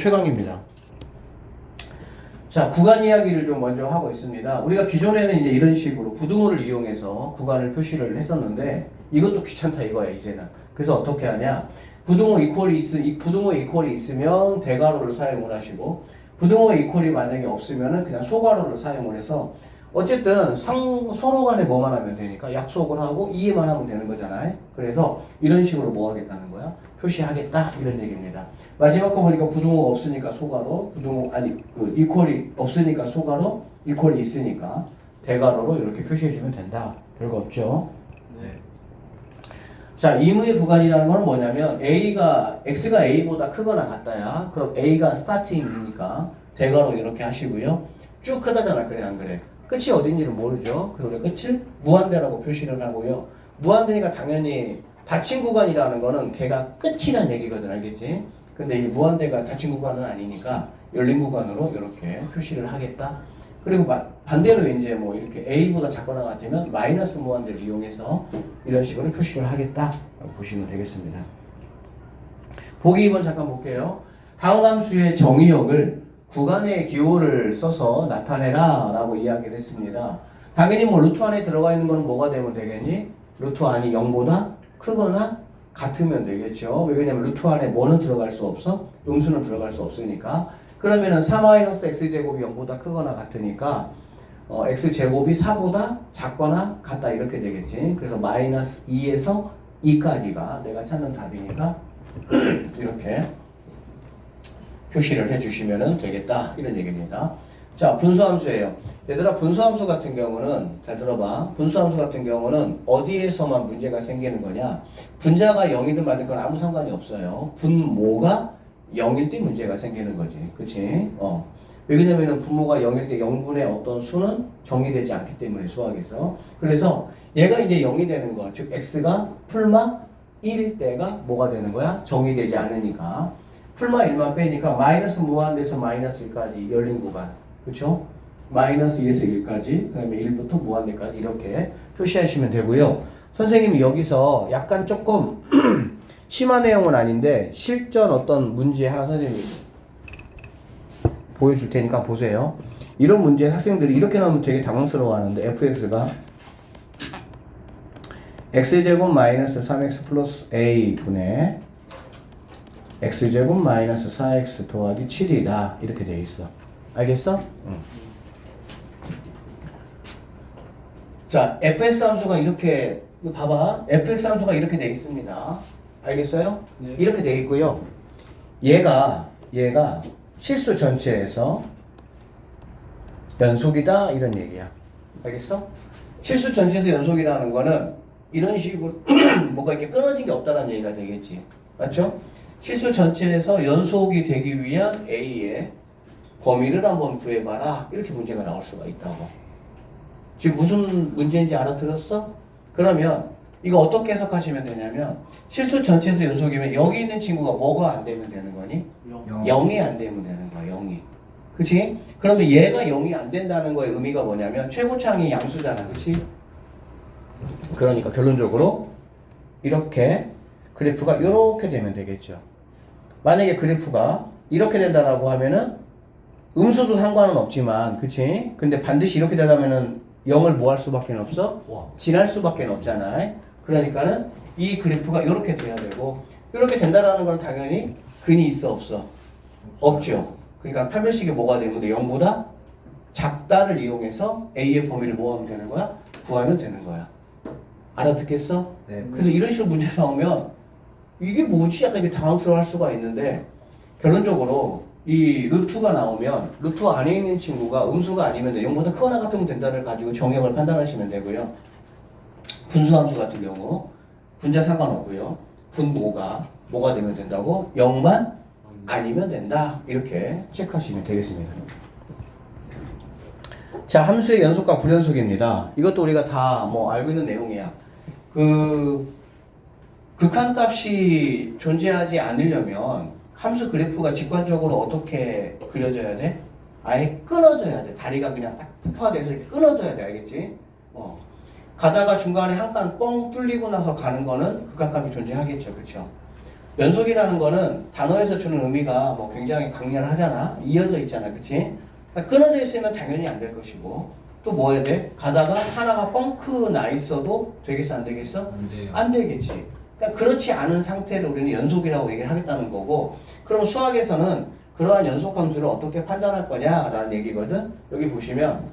최강입니다. 자, 구간 이야기를 좀 먼저 하고 있습니다. 우리가 기존에는 이제 이런 식으로 부등호를 이용해서 구간을 표시를 했었는데 이것도 귀찮다 이거야 이제는. 그래서 어떻게 하냐? 부등호 이퀄이 있으면 대괄호를 사용을 하시고 부등호 이퀄이 만약에 없으면은 그냥 소괄호를 사용을 해서 어쨌든 서로 간에 뭐만 하면 되니까 약속을 하고 이해만 하면 되는 거잖아요. 그래서 이런 식으로 뭐 하겠다는 거야? 표시하겠다 이런 얘기입니다. 마지막 거 보니까 부등호가 없으니까 소괄호, 이퀄이 없으니까 소괄호, 이퀄이 있으니까 대괄호로 이렇게 표시해주면 된다. 별거 없죠? 네. 자, 임의 구간이라는 건 뭐냐면 x가 a보다 크거나 같다야. 그럼 a가 스타팅이니까 대괄호 이렇게 하시고요. 쭉 크다잖아. 그래 안 그래? 끝이 어딘지를 모르죠. 그래서 우리가 끝을 무한대라고 표시를 하고요. 무한대니까 당연히 닫힌 구간이라는 거는 걔가 끝이란 얘기거든. 알겠지? 근데 이 무한대가 닫힌 구간은 아니니까 열린 구간으로 이렇게 표시를 하겠다. 그리고 반대로 이제 뭐 이렇게 a보다 작거나 같으면 마이너스 무한대를 이용해서 이런 식으로 표시를 하겠다 라고 보시면 되겠습니다. 보기 2번 잠깐 볼게요. 다음 함수의 정의역을 구간의 기호를 써서 나타내라 라고 이야기를 했습니다. 당연히 뭐 루트 안에 들어가 있는 거는 뭐가 되면 되겠니? 루트 안이 0보다 크거나 같으면 되겠죠. 왜냐면 루트 안에 뭐는 들어갈 수 없어? 음수는 들어갈 수 없으니까. 그러면은 4-x제곱이 0보다 크거나 같으니까 x제곱이 4보다 작거나 같다 이렇게 되겠지. 그래서 마이너스 2에서 2까지가 내가 찾는 답이니까 이렇게 표시를 해주시면 되겠다 이런 얘기입니다. 자, 분수함수예요. 얘들아, 분수함수 같은 경우는 잘 들어봐. 분수함수 같은 경우는 어디에서만 문제가 생기는 거냐? 분자가 0이든 말든 건 아무 상관이 없어요. 분모가 0일 때 문제가 생기는 거지. 그치? 왜냐면은 분모가 0일 때 0분의 어떤 수는 정의되지 않기 때문에 수학에서. 그래서 얘가 이제 0이 되는 거. 즉 x가 풀마 1일 때가 뭐가 되는 거야? 정의되지 않으니까. 풀마 1만 빼니까 마이너스 무한대에서 마이너스 1까지 열린 구간. 그쵸? 마이너스 2에서 1까지, 그 다음에 1부터 무한대까지 이렇게 표시하시면 되고요. 선생님이 여기서 약간 조금 심한 내용은 아닌데 실전 어떤 문제 하나 선생님이 보여줄 테니까 보세요. 이런 문제 학생들이 이렇게 나오면 되게 당황스러워 하는데 fx가 x제곱 마이너스 3x 플러스 a 분의 x제곱 마이너스 4x 더하기 7이다 이렇게 돼 있어. 알겠어? 응. 자, fx 함수가 이렇게 이거 봐봐. fx 함수가 이렇게 돼 있습니다. 알겠어요? 네. 이렇게 돼 있고요. 얘가 실수 전체에서 연속이다 이런 얘기야. 알겠어? 실수 전체에서 연속이라는 거는 이런 식으로 뭐가 이렇게 끊어진 게 없다는 얘기가 되겠지. 맞죠? 실수 전체에서 연속이 되기 위한 A의 범위를 한번 구해봐라. 이렇게 문제가 나올 수가 있다고. 지금 무슨 문제인지 알아들었어? 그러면 이거 어떻게 해석하시면 되냐면 실수 전체에서 연속이면 여기 있는 친구가 뭐가 안 되면 되는 거니? 0이 안 되면 되는 거야. 0이. 그치? 그러면 얘가 0이 안 된다는 거의 의미가 뭐냐면 최고창이 양수잖아. 그치? 그러니까 결론적으로 이렇게 그래프가 이렇게 되면 되겠죠. 만약에 그래프가 이렇게 된다라고 하면은 음수도 상관은 없지만, 그치? 근데 반드시 이렇게 되려면은 0을 뭐 할 수밖에 없어? 지날 수밖에 없잖아. 그러니까는 이 그래프가 이렇게 돼야 되고, 이렇게 된다라는 건 당연히 근이 있어, 없어? 없죠. 그러니까 판별식이 뭐가 되면 돼? 0보다 작다를 이용해서 A의 범위를 뭐 하면 되는 거야? 구하면 되는 거야. 알아듣겠어? 네. 그래서 이런 식으로 문제 나오면 이게 뭐지? 약간 이게 당황스러워 할 수가 있는데 결론적으로 이 루트가 나오면 루트 안에 있는 친구가 음수가 아니면 0보다 크거나 같으면 된다를 가지고 정의역을 판단하시면 되고요. 분수함수 같은 경우 분자 상관없고요. 분모가 뭐가 되면 된다고? 0만 아니면 된다. 이렇게 체크하시면 되겠습니다. 자, 함수의 연속과 불연속입니다. 이것도 우리가 다 뭐 알고 있는 내용이야. 극한값이 존재하지 않으려면 함수 그래프가 직관적으로 어떻게 그려져야 돼? 아예 끊어져야 돼. 다리가 그냥 딱 폭파돼서 이렇게 끊어져야 돼. 알겠지? 가다가 중간에 한 칸 뻥 뚫리고 나서 가는 거는 극한값이 존재하겠죠. 그쵸? 연속이라는 거는 단어에서 주는 의미가 뭐 굉장히 강렬하잖아. 이어져 있잖아. 그치? 그러니까 끊어져 있으면 당연히 안 될 것이고 또 뭐 해야 돼? 가다가 하나가 뻥크 나 있어도 되겠어 안 되겠어? 안 돼요. 안 되겠지. 그러니까 그렇지 않은 상태를 우리는 연속이라고 얘기를 하겠다는 거고 그럼 수학에서는 그러한 연속 함수를 어떻게 판단할 거냐라는 얘기거든. 여기 보시면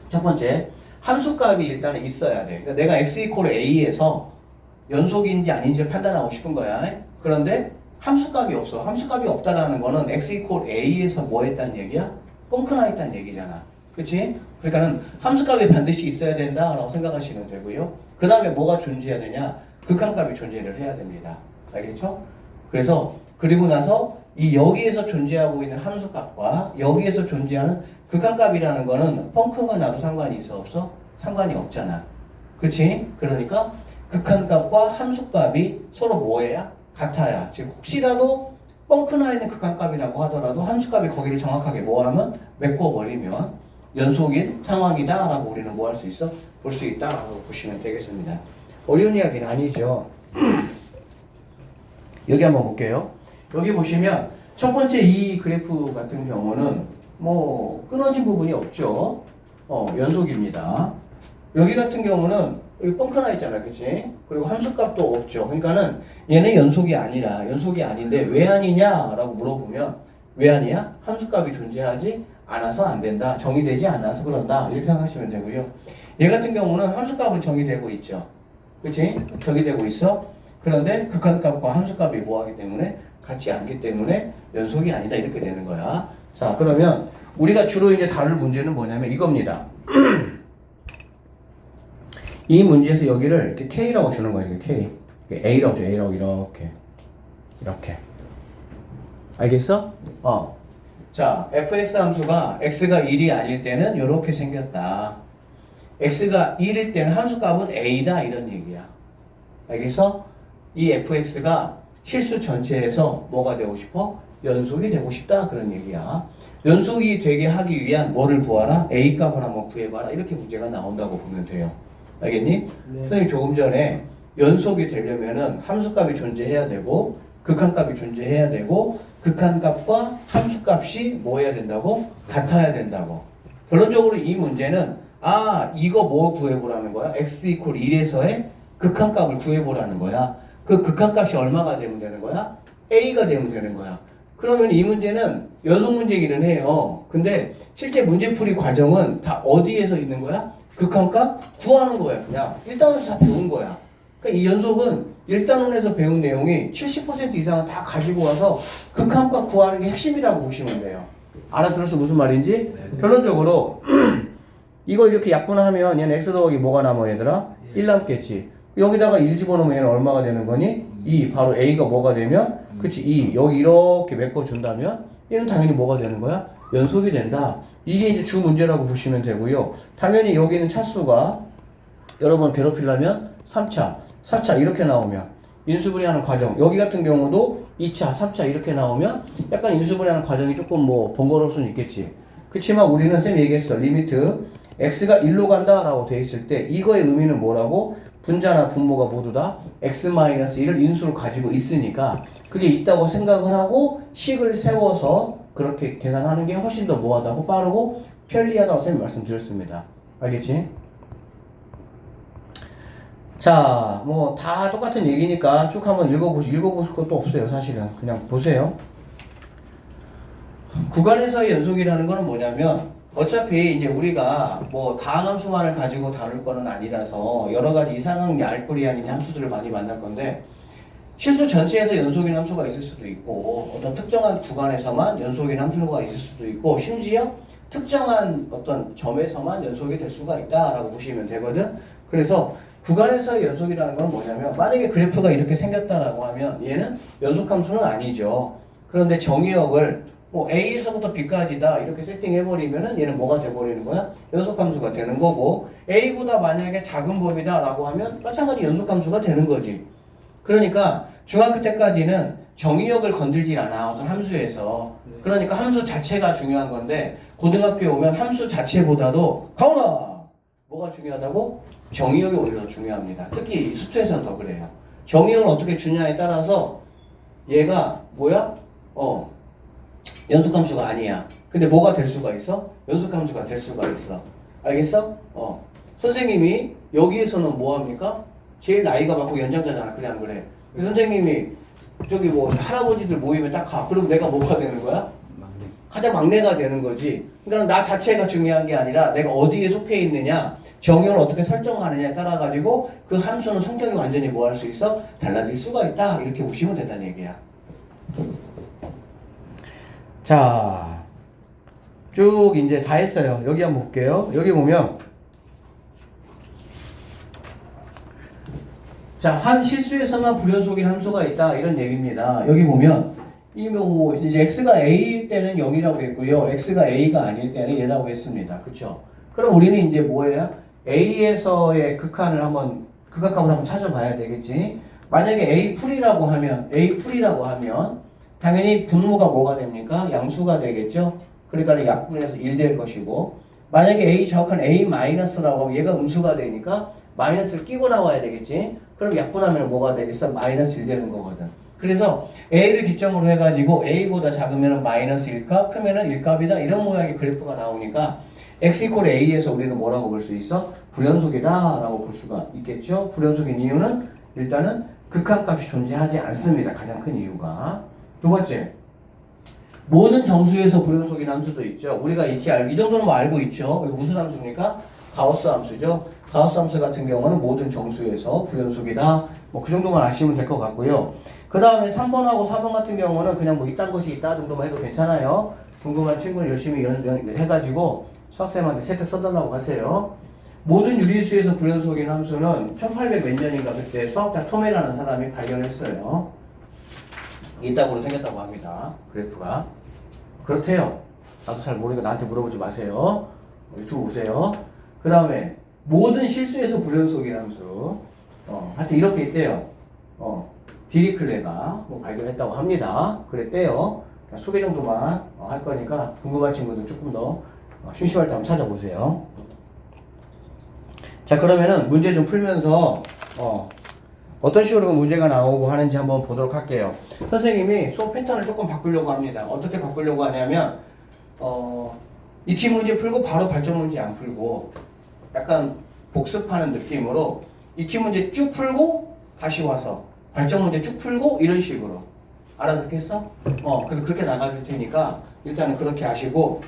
첫 번째 함수값이 일단 있어야 돼. 그러니까 내가 x 이퀄 a에서 연속인지 아닌지 판단하고 싶은 거야. 그런데 함수값이 없어. 함수값이 없다라는 거는 x 이퀄 a에서 뭐 했다는 얘기야? 뻥크 나 있다는 얘기잖아. 그치? 그러니까는 함수값이 반드시 있어야 된다라고 생각하시면 되고요. 그 다음에 뭐가 존재해야 되냐? 극한값이 존재를 해야 됩니다. 알겠죠? 그래서 그리고 나서 이 여기에서 존재하고 있는 함수값과 여기에서 존재하는 극한값이라는 거는 펑크가 나도 상관이 있어 없어? 상관이 없잖아. 그치? 그러니까 극한값과 함수값이 서로 뭐예요? 같아야. 즉 혹시라도 뻥크 나 있는 극한값이라고 하더라도 함수값이 거기를 정확하게 뭐하면 메꿔버리면 연속인 상황이다 라고 우리는 뭐 할 수 있어? 볼 수 있다 라고 보시면 되겠습니다. 어려운 이야기는 아니죠. 여기 한번 볼게요. 여기 보시면 첫 번째 이 그래프 같은 경우는 뭐 끊어진 부분이 없죠. 연속입니다. 여기 같은 경우는 여기 뻥크 나 있잖아. 그치? 그리고 함수값도 없죠. 그러니까는 얘는 연속이 아닌데 왜 아니냐 라고 물어보면 왜 아니야? 함수값이 존재하지 않아서 안 된다. 정의되지 않아서 그런다. 이렇게 생각하시면 되고요. 얘 같은 경우는 함수값은 정의되고 있죠. 그치? 정의되고 있어. 그런데 극한값과 함수값이 뭐하기 때문에 같지 않기 때문에 연속이 아니다. 이렇게 되는 거야. 자, 그러면 우리가 주로 이제 다룰 문제는 뭐냐면 이겁니다. 이 문제에서 여기를 이렇게 K라고 주는 거예요. 이렇게 K. A라고 줘. A라고 이렇게. 알겠어? 자, fx 함수가 x가 1이 아닐 때는 이렇게 생겼다. x가 1일 때는 함수값은 a다 이런 얘기야. 알겠어? 이 fx가 실수 전체에서 뭐가 되고 싶어? 연속이 되고 싶다 그런 얘기야. 연속이 되게 하기 위한 뭐를 구하라? a 값을 한번 구해봐라. 이렇게 문제가 나온다고 보면 돼요. 알겠니? 네. 선생님 조금 전에 연속이 되려면은 함수값이 존재해야 되고 극한값이 존재해야 되고 극한값과 함수값이 뭐 해야 된다고? 같아야 된다고. 결론적으로 이 문제는 이거 뭐 구해보라는 거야? x 이퀄 1에서의 극한값을 구해보라는 거야. 그 극한값이 얼마가 되면 되는 거야? a가 되면 되는 거야. 그러면 이 문제는 연속 문제기는 해요. 근데 실제 문제풀이 과정은 다 어디에서 있는 거야? 극한값 구하는 거야. 그냥 1단원에서 다 배운 거야. 그러니까 이 연속은 1단원에서 배운 내용이 70% 이상은 다 가지고 와서 극한값 구하는 게 핵심이라고 보시면 돼요. 알아들었어? 무슨 말인지? 네. 결론적으로 이거 이렇게 약분하면 얘는 x 더하기 뭐가 남아 얘들아? 1 남겠지. 여기다가 1 집어넣으면 얘는 얼마가 되는 거니? 2. 바로 a가 뭐가 되면? 그치 2. 여기 이렇게 메꿔준다면 얘는 당연히 뭐가 되는 거야? 연속이 된다. 이게 이제 주 문제라고 보시면 되고요. 당연히 여기는 차수가 여러분 괴롭히려면 3차, 4차 이렇게 나오면 인수분해하는 과정. 여기 같은 경우도 2차, 3차 이렇게 나오면 약간 인수분해하는 과정이 조금 뭐 번거로울 수는 있겠지. 그치만 우리는 쌤이 얘기했어. 리미트 x가 1로 간다 라고 돼 있을 때 이거의 의미는 뭐라고? 분자나 분모가 모두 다 x-1을 인수로 가지고 있으니까 그게 있다고 생각을 하고 식을 세워서 그렇게 계산하는 게 훨씬 더 뭐하다고 빠르고 편리하다고 쌤이 말씀드렸습니다. 알겠지? 자, 뭐 다 똑같은 얘기니까 쭉 한번 읽어보실 것도 없어요. 사실은 그냥 보세요. 구간에서의 연속이라는 거는 뭐냐면 어차피 이제 우리가 뭐 다항함수만을 가지고 다룰 거는 아니라서 여러 가지 이상한 알코리안인 함수들을 많이 만날 건데 실수 전체에서 연속인 함수가 있을 수도 있고 어떤 특정한 구간에서만 연속인 함수가 있을 수도 있고 심지어 특정한 어떤 점에서만 연속이 될 수가 있다라고 보시면 되거든. 그래서 구간에서의 연속이라는 건 뭐냐면 만약에 그래프가 이렇게 생겼다라고 하면 얘는 연속함수는 아니죠. 그런데 정의역을 뭐 A에서부터 B까지다 이렇게 세팅해버리면은 얘는 뭐가 돼버리는 거야? 연속함수가 되는 거고 A보다 만약에 작은 범위다 라고 하면 마찬가지 연속함수가 되는 거지. 그러니까 중학교 때까지는 정의역을 건들질 않아 어떤 함수에서. 그러니까 함수 자체가 중요한 건데 고등학교에 오면 함수 자체보다도 가오나 뭐가 중요하다고? 정의역이 오히려 더 중요합니다. 특히 수투에서는 더 그래요. 정의역을 어떻게 주냐에 따라서 얘가 뭐야? 연속함수가 아니야. 근데 뭐가 될 수가 있어? 연속함수가 될 수가 있어. 알겠어? 선생님이 여기에서는 뭐 합니까? 제일 나이가 많고 연장자잖아. 그래 안 그래? 선생님이 저기 뭐 할아버지들 모이면 딱 가. 그럼 내가 뭐가 되는 거야? 막내. 가장 막내가 되는 거지. 그러니까 나 자체가 중요한 게 아니라 내가 어디에 속해 있느냐, 정의를 어떻게 설정하느냐에 따라 가지고 그 함수는 성격이 완전히 뭐 할 수 있어? 달라질 수가 있다. 이렇게 보시면 된다는 얘기야. 자, 쭉 이제 다 했어요. 여기 한번 볼게요. 여기 보면 자, 한 실수에서만 불연속인 함수가 있다. 이런 얘기입니다. 여기 보면 뭐 x가 a일 때는 0이라고 했고요. x가 a가 아닐 때는 얘라고 했습니다. 그쵸? 그럼 우리는 이제 뭐예요? a에서의 극한을 한번 극악함을 한번 찾아봐야 되겠지. 만약에 a 풀이라고 하면 당연히 분모가 뭐가 됩니까? 양수가 되겠죠. 그러니까 약분해서 1 될 것이고, 만약에 a 정확한 a 마이너스라고 하면 얘가 음수가 되니까 마이너스를 끼고 나와야 되겠지. 그럼 약분하면 뭐가 되겠어? 마이너스 1 되는 거거든. 그래서 a를 기점으로 해가지고 a보다 작으면 마이너스 1값, 크면은 1값이다. 이런 모양의 그래프가 나오니까 x 이퀄 a에서 우리는 뭐라고 볼 수 있어? 불연속이다 라고 볼 수가 있겠죠. 불연속인 이유는 일단은 극한값이 존재하지 않습니다. 가장 큰 이유가. 두 번째, 모든 정수에서 불연속인 함수도 있죠. 우리가 이 정도는 뭐 알고 있죠. 이거 무슨 함수입니까? 가우스 함수죠. 가우스 함수 같은 경우는 모든 정수에서 불연속이다. 뭐 그 정도만 아시면 될 것 같고요. 그 다음에 3번하고 4번 같은 경우는 그냥 뭐 이딴 것이 있다 정도만 해도 괜찮아요. 궁금한 친구는 열심히 해가지고 수학쌤한테 세탁 써달라고 하세요. 모든 유리수에서 불연속인 함수는 1800 몇 년인가 그때 수학자 토메라는 사람이 발견했어요. 이따구로 생겼다고 합니다. 그래프가. 그렇대요. 나도 잘 모르니까 나한테 물어보지 마세요. 유튜브 보세요. 그 다음에 모든 실수에서 불연속인 함수. 하여튼 이렇게 있대요. 디리클레가 뭐 발견했다고 합니다. 그랬대요. 소개 정도만 할 거니까 궁금한 친구들 조금 더 심심할 때 한번 찾아보세요. 자, 그러면은 문제 좀 풀면서 어떤 식으로 문제가 나오고 하는지 한번 보도록 할게요. 선생님이 수업 패턴을 조금 바꾸려고 합니다. 어떻게 바꾸려고 하냐면 익히 문제 풀고 바로 발전 문제 안 풀고 약간 복습하는 느낌으로 익히 문제 쭉 풀고 다시 와서 발전 문제 쭉 풀고 이런 식으로. 알아듣겠어? 그래서 그렇게 나가줄 테니까 일단은 그렇게 하시고,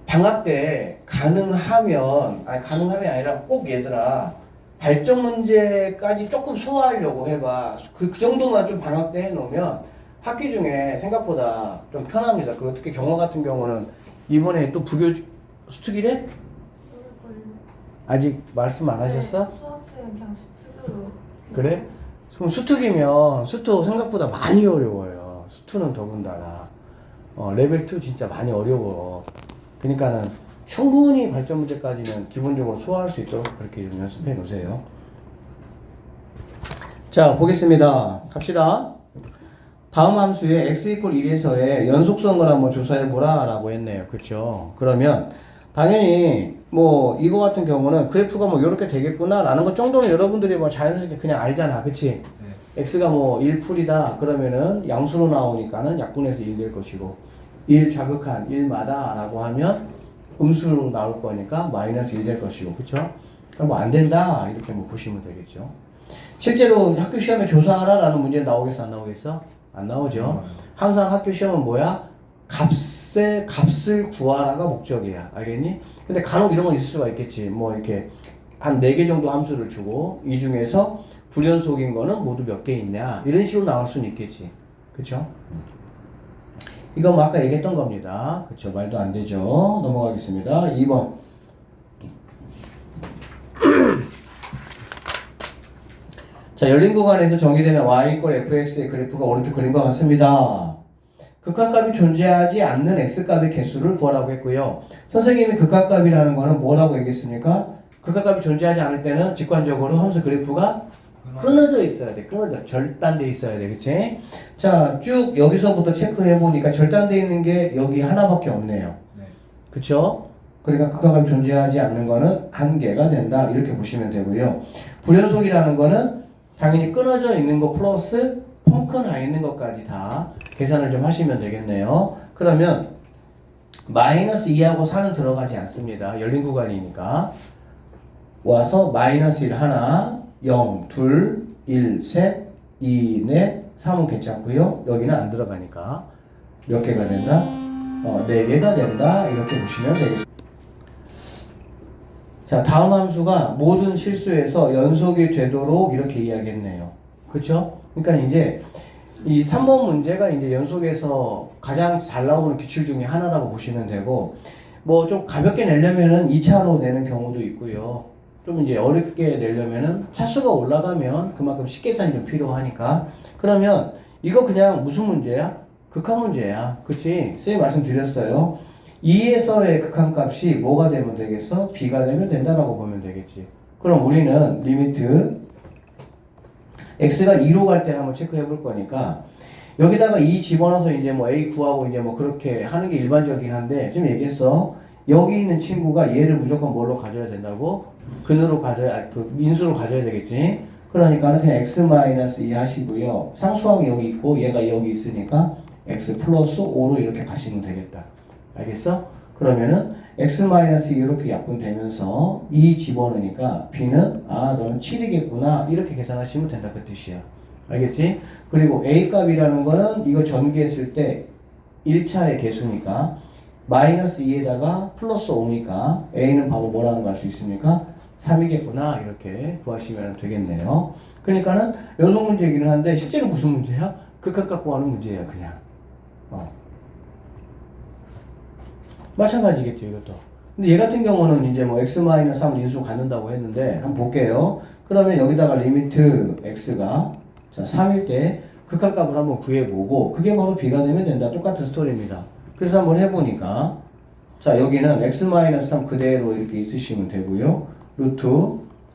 방학 때 가능하면 아니라 꼭 얘들아 발전 문제까지 조금 소화하려고 해봐. 그 정도만 좀 방학 때 해놓으면 학기 중에 생각보다 좀 편합니다. 그리고 특히 경화 같은 경우는 이번에 또 수특이래? 아직 말씀 안 하셨어? 네, 수학생은 그냥 수특으로. 그래? 그럼 수특이면 수특 생각보다 많이 어려워요. 수특은 더군다나 레벨 2 진짜 많이 어려워. 그러니까는 충분히 발전 문제까지는 기본적으로 소화할 수 있도록 그렇게 좀 연습해 놓으세요. 자, 보겠습니다. 갑시다. 다음 함수의 x 이퀄 1에서의 연속성을 한번 조사해 보라 라고 했네요. 그렇죠? 그러면 당연히 뭐 이거 같은 경우는 그래프가 뭐 이렇게 되겠구나 라는 것 정도는 여러분들이 뭐 자연스럽게 그냥 알잖아. 그치? 네. x가 뭐 1풀이다 그러면은 양수로 나오니까는 약분해서 1 될 것이고 1 자극한 1마다 라고 하면 음수로 나올 거니까 마이너스 1 될 것이고. 그쵸? 그럼 뭐 안 된다 이렇게 뭐 보시면 되겠죠. 실제로 학교 시험에 조사하라 라는 문제 나오겠어 안 나오겠어? 안 나오죠. 항상 학교 시험은 뭐야? 값을 구하라가 목적이야. 알겠니? 근데 간혹 이런 건 있을 수가 있겠지. 뭐 이렇게 한 4개 정도 함수를 주고 이 중에서 불연속인 거는 모두 몇 개 있냐 이런 식으로 나올 수는 있겠지. 그쵸? 이건 뭐 아까 얘기했던 겁니다. 그쵸? 말도 안 되죠. 넘어가겠습니다. 2번. 자, 열린 구간에서 정의되는 y 이퀄 fx의 그래프가 오른쪽 그림과 같습니다. 극한값이 존재하지 않는 x값의 개수를 구하라고 했고요. 선생님이 극한값이라는 거는 뭐라고 얘기했습니까? 극한값이 존재하지 않을 때는 직관적으로 함수 그래프가 끊어져 있어야 돼. 절단돼 있어야 돼. 그치? 자, 쭉 여기서부터 체크해 보니까 절단돼 있는 게 여기 하나밖에 없네요. 네. 그쵸? 그러니까 극한값이 존재하지 않는 거는 한계가 된다. 이렇게 보시면 되고요. 불연속이라는 거는 당연히 끊어져 있는 거 플러스 펑크 나 있는 것까지 다 계산을 좀 하시면 되겠네요. 그러면 마이너스 2하고 4는 들어가지 않습니다. 열린 구간이니까. 와서 마이너스 1 하나, 0, 2, 1, 셋, 2, 넷, 3은 괜찮고요. 여기는 안 들어가니까 몇 개가 된다? 4개가 된다. 이렇게 보시면 되겠습니다. 자, 다음 함수가 모든 실수에서 연속이 되도록 이렇게 이야기했네요. 그쵸? 그러니까 이제 이 3번 문제가 이제 연속에서 가장 잘 나오는 기출 중에 하나라고 보시면 되고, 뭐 좀 가볍게 내려면은 2차로 내는 경우도 있고요. 좀 이제 어렵게 내려면은 차수가 올라가면 그만큼 식계산이 좀 필요하니까. 그러면 이거 그냥 무슨 문제야? 극한 문제야. 그치? 쌤이 말씀드렸어요. 2에서의 극한값이 뭐가 되면 되겠어? b가 되면 된다라고 보면 되겠지. 그럼 우리는 리미트 x가 2로 갈 때를 한번 체크해 볼 거니까 여기다가 2 집어넣어서 이제 뭐 a 구하고 이제 뭐 그렇게 하는 게 일반적이긴 한데 지금 얘기했어. 여기 있는 친구가 얘를 무조건 뭘로 가져야 된다고? 근으로 가져야, 그 인수로 가져야 되겠지. 그러니까는 그냥 x-2 하시고요. 상수항이 여기 있고 얘가 여기 있으니까 x 플러스 5로 이렇게 가시면 되겠다. 알겠어? 그러면은 x-2 이렇게 약분되면서 2 집어넣으니까 b는 너는 7이겠구나 이렇게 계산하시면 된다 그 뜻이야. 알겠지? 그리고 a 값이라는 거는 이거 전개했을 때 1차의 개수니까 마이너스 2에다가 플러스 5니까 a는 바로 뭐라는 걸 알 수 있습니까? 3이겠구나 이렇게 구하시면 되겠네요. 그러니까는 연속 문제이기는 한데 실제로 무슨 문제야? 극한값 구하는 문제야 그냥. 마찬가지겠죠 이것도. 근데 얘 같은 경우는 이제 뭐 x-3 인수 갖는다고 했는데 한번 볼게요. 그러면 여기다가 리미트 x가 자 3일 때 극한값을 한번 구해보고 그게 바로 b가 되면 된다. 똑같은 스토리입니다. 그래서 한번 해보니까 자 여기는 x-3 그대로 이렇게 있으시면 되고요. 루트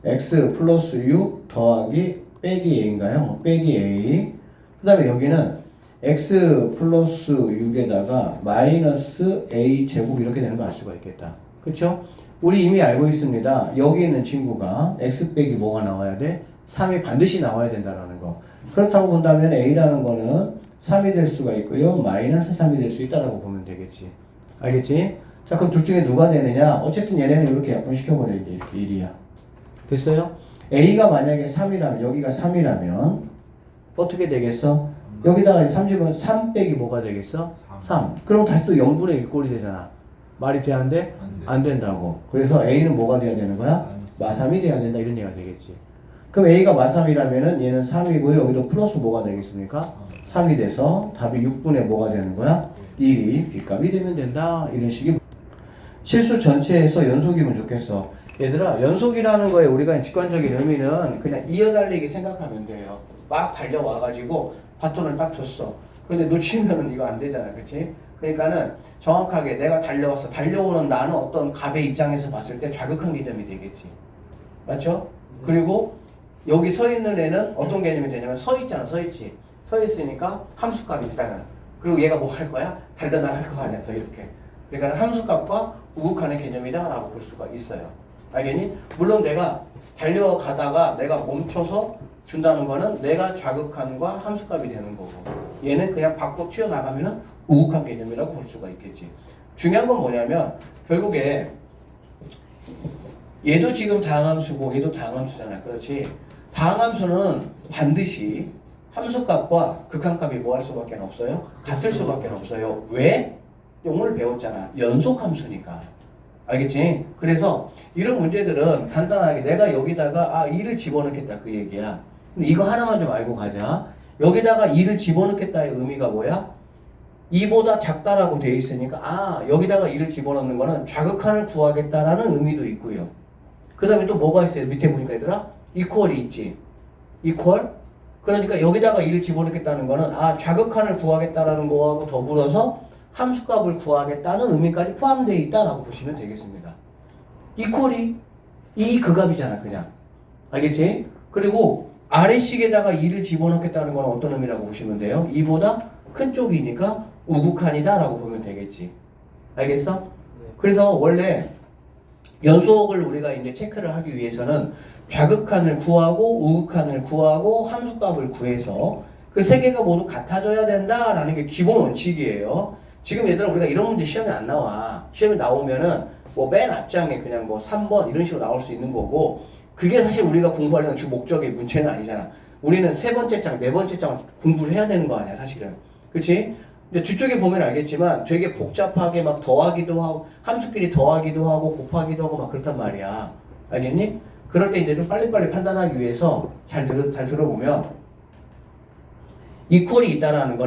x 플러스 6 더하기 빼기 a인가요? 빼기 a. 그 다음에 여기는 x 플러스 6에다가 마이너스 a 제곱 이렇게 되는 거 알 수가 있겠다. 그쵸? 우리 이미 알고 있습니다. 여기 있는 친구가 x 빼기 뭐가 나와야 돼? 3이 반드시 나와야 된다는 거. 그렇다고 본다면 a라는 거는 3이 될 수가 있고요. 마이너스 3이 될 수 있다라고 보면 되겠지. 알겠지? 자 그럼 둘 중에 누가 되느냐? 어쨌든 얘네는 이렇게 약분시켜버려야지. 이렇게 1이야. 됐어요? a가 만약에 3이라면 여기가 3이라면 어떻게 되겠어? 여기다가 30은 3 빼기 뭐가 되겠어? 3. 그럼 다시 또 0분의 1꼴이 되잖아. 말이 돼, 안 돼? 안 된다고. 그래서 A는 뭐가 돼야 되는 거야? 마3이 돼야 된다. 이런 얘기가 되겠지. 그럼 A가 마3이라면은 얘는 3이고요. 여기도 플러스 뭐가 되겠습니까? 3이 돼서 답이 6분의 뭐가 되는 거야? 1이 B값이 되면 된다. 이런 식이. 실수 전체에서 연속이면 좋겠어. 얘들아, 연속이라는 거에 우리가 직관적인 의미는 그냥 이어달리기 생각하면 돼요. 막 달려와가지고 바톤을 딱 줬어. 그런데 놓치면은 이거 안 되잖아. 그치? 그러니까는 정확하게 내가 달려왔어. 달려오는 나는 어떤 값의 입장에서 봤을 때 좌극한 개념이 되겠지. 맞죠? 그리고 여기 서 있는 애는 어떤 개념이 되냐면 서 있잖아. 서 있지. 서 있으니까 함수값이 있잖아. 그리고 얘가 뭐 할 거야? 달려나갈 거 아니야. 더 이렇게. 그러니까 함수값과 우극하는 개념이다 라고 볼 수가 있어요. 알겠니? 물론 내가 달려가다가 내가 멈춰서 준다는 거는 내가 좌극한과 함수값이 되는 거고 얘는 그냥 밖으로 튀어나가면은 우극한 개념이라고 볼 수가 있겠지. 중요한 건 뭐냐면 결국에 얘도 지금 다항함수고 얘도 다항함수잖아. 그렇지? 다항함수는 반드시 함수값과 극한값이 뭐 할 수밖에 없어요? 같을 수밖에 없어요. 왜? 오늘 배웠잖아. 연속함수니까. 알겠지? 그래서 이런 문제들은 간단하게 내가 여기다가 2를 집어넣겠다 그 얘기야. 근데 이거 하나만 좀 알고 가자. 여기다가 2를 집어넣겠다의 의미가 뭐야? 2보다 작다라고 돼 있으니까 여기다가 2를 집어넣는 거는 좌극한을 구하겠다라는 의미도 있고요. 그 다음에 또 뭐가 있어요? 밑에 보니까 얘들아 이퀄이 있지. 이퀄? 그러니까 여기다가 2를 집어넣겠다는 거는 좌극한을 구하겠다라는 거하고 더불어서 함수값을 구하겠다는 의미까지 포함되어 있다라고 보시면 되겠습니다. 이퀄이 이 그 값이잖아 그냥. 알겠지? 그리고 아래식에다가 2를 집어넣겠다는 건 어떤 의미라고 보시면 돼요? 2보다 큰 쪽이니까 우극한이다 라고 보면 되겠지. 알겠어? 네. 그래서 원래 연속을 우리가 이제 체크를 하기 위해서는 좌극한을 구하고 우극한을 구하고 함수값을 구해서 그 세 개가 모두 같아져야 된다라는 게 기본 원칙이에요. 지금 얘들아 우리가 이런 문제 시험에 안 나와. 시험에 나오면은 뭐 맨 앞장에 그냥 뭐 3번 이런 식으로 나올 수 있는 거고 그게 사실 우리가 공부하려는 주 목적의 문제는 아니잖아. 우리는 세 번째 장, 네 번째 장을 공부를 해야 되는 거 아니야 사실은. 그치? 근데 뒤쪽에 보면 알겠지만 되게 복잡하게 막 더하기도 하고 함수끼리 더하기도 하고 곱하기도 하고 막 그렇단 말이야. 알겠니? 그럴 때 이제 좀 빨리빨리 판단하기 위해서 잘 들어보면 이퀄이 있다라는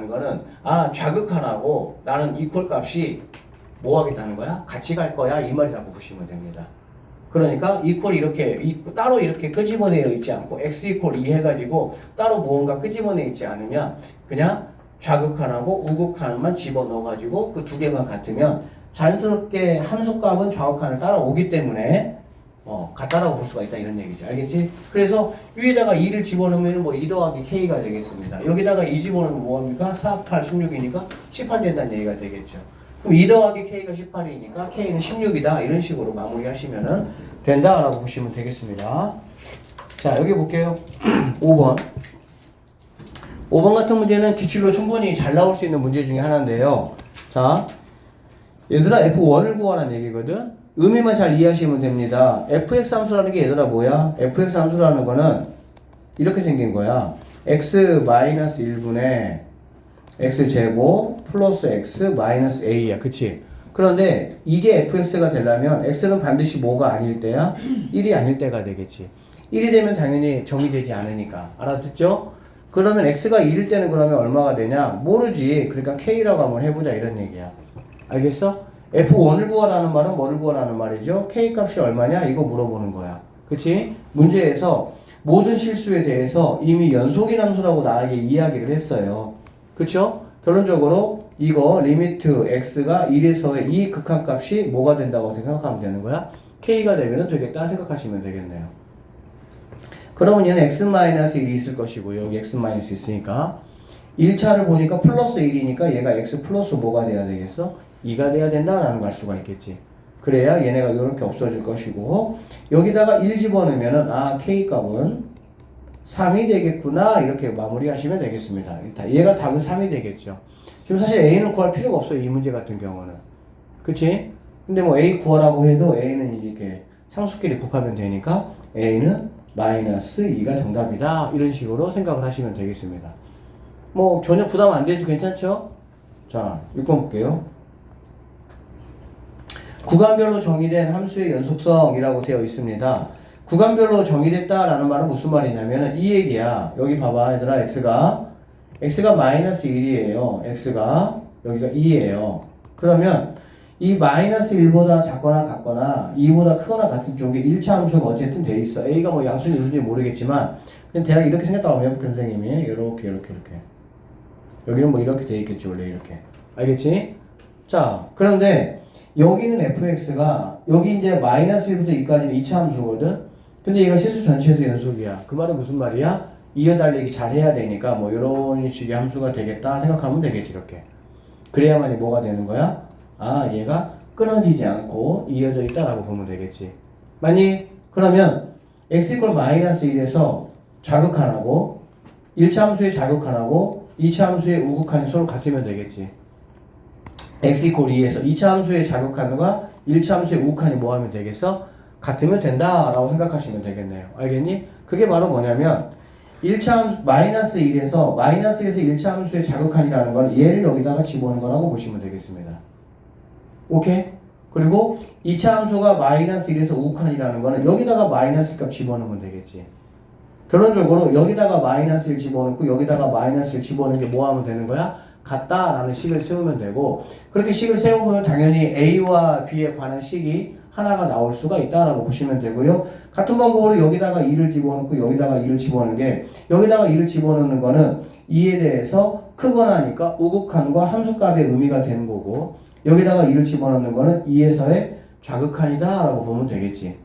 거는 아 좌극한하고 나는 이퀄 값이 뭐 하겠다는 거야? 같이 갈 거야 이 말이라고 보시면 됩니다. 그러니까 이퀄이 이렇게 따로 이렇게 끄집어내어 있지 않고 x 이퀄 2 해가지고 따로 무언가 끄집어내 있지 않으면 그냥 좌극한하고 우극한만 집어넣어가지고 그 두 개만 같으면 자연스럽게 함수값은 좌극한을 따라오기 때문에 같다라고 볼 수가 있다 이런 얘기죠. 알겠지? 그래서 위에다가 2를 집어넣으면 뭐 2 더하기 k가 되겠습니다. 여기다가 2 집어넣으면 뭐합니까? 4, 8, 16이니까 18 된다는 얘기가 되겠죠. 그럼 2 더하기 k가 18이니까 k는 16이다 이런 식으로 마무리하시면 된다라고 보시면 되겠습니다. 자 여기 볼게요. 5번 5번 같은 문제는 기출로 충분히 잘 나올 수 있는 문제 중에 하나인데요. 자 얘들아 F1을 구하라는 얘기거든. 의미만 잘 이해하시면 됩니다. fx 함수라는 게 얘들아 뭐야? fx 함수라는 거는 이렇게 생긴 거야. x-1분의 x제곱 플러스 x-a야. 그치? 그런데 이게 fx가 되려면 x는 반드시 뭐가 아닐 때야? 1이 아닐 때가 되겠지. 1이 되면 당연히 정의되지 않으니까. 알아듣죠? 그러면 x가 1일 때는 그러면 얼마가 되냐? 모르지. 그러니까 k라고 한번 해보자 이런 얘기야. 알겠어? F1을 구하라는 말은 뭐를 구하라는 말이죠? K 값이 얼마냐? 이거 물어보는 거야. 그치? 문제에서 모든 실수에 대해서 이미 연속인 함수라고 나에게 이야기를 했어요. 그쵸? 결론적으로 이거 리미트 x가 1에서의 이 극한값이 뭐가 된다고 생각하면 되는 거야? K가 되면 되겠다 생각하시면 되겠네요. 그러면 얘는 x-1이 있을 것이고 여기 x- 있으니까 1차를 보니까 플러스 1이니까 얘가 x 플러스 뭐가 돼야 되겠어? 2가 돼야 된다라는 걸 알 수가 있겠지. 그래야 얘네가 이렇게 없어질 것이고 여기다가 1 집어넣으면은 아 k값은 3이 되겠구나 이렇게 마무리하시면 되겠습니다. 일단 얘가 답은 3이 되겠죠. 지금 사실 a는 구할 필요가 없어요. 이 문제 같은 경우는. 그치? 근데 뭐 a 구하라고 해도 a는 이렇게 상수끼리 곱하면 되니까 a는 마이너스 2가 정답이다 이런 식으로 생각을 하시면 되겠습니다. 뭐 전혀 부담 안 되죠. 괜찮죠? 자 6번 볼게요. 구간별로 정의된 함수의 연속성이라고 되어 있습니다. 구간별로 정의됐다라는 말은 무슨 말이냐면 이 얘기야. 여기 봐봐 얘들아 x가 마이너스 1이에요. x가 여기가 2예요. 그러면 이 마이너스 1보다 작거나 같거나 2보다 크거나 같은 쪽에 1차 함수가 어쨌든 돼 있어. a가 뭐 양수인지 무수인지 모르겠지만 그냥 대략 이렇게 생겼다고 하면 선생님이 이렇게 여기는 뭐 이렇게 돼 있겠지 원래 이렇게. 알겠지? 자 그런데 여기는 fx가 여기 이제 마이너스 1부터 2까지는 2차 함수거든. 근데 얘가 실수 전체에서 연속이야. 그 말은 무슨 말이야? 이어달리기 잘 해야 되니까 뭐 이런 식의 함수가 되겠다 생각하면 되겠지 이렇게. 그래야만이 뭐가 되는 거야? 아 얘가 끊어지지 않고 이어져 있다라고 보면 되겠지. 만약 그러면 x 이퀄 마이너스 1에서 좌극한하고 1차 함수의 좌극한하고 2차 함수의 우극한이 서로 같으면 되겠지. x 이퀄 2에서 2차 함수의 좌극한과 1차 함수의 우극한이 뭐 하면 되겠어? 같으면 된다라고 생각하시면 되겠네요. 알겠니? 그게 바로 뭐냐면 1차 마이너스 1에서 1차 함수의 좌극한이라는 건 얘를 여기다가 집어넣는 거라고 보시면 되겠습니다. 오케이? 그리고 2차 함수가 마이너스 1에서 우극한이라는 거는 여기다가 마이너스 값 집어넣으면 되겠지. 결론적으로 여기다가 마이너스 1 집어넣고 여기다가 마이너스 1 집어넣는 게 뭐 하면 되는 거야? 같다라는 식을 세우면 되고 그렇게 식을 세우면 당연히 A와 B에 관한 식이 하나가 나올 수가 있다라고 보시면 되고요. 같은 방법으로 여기다가 2를 집어넣고 여기다가 2를 집어넣는 게 여기다가 2를 집어넣는 거는 2에 대해서 크거나니까 우극한과 함수값의 의미가 되는 거고 여기다가 2를 집어넣는 거는 2에서의 좌극한이다 라고 보면 되겠지.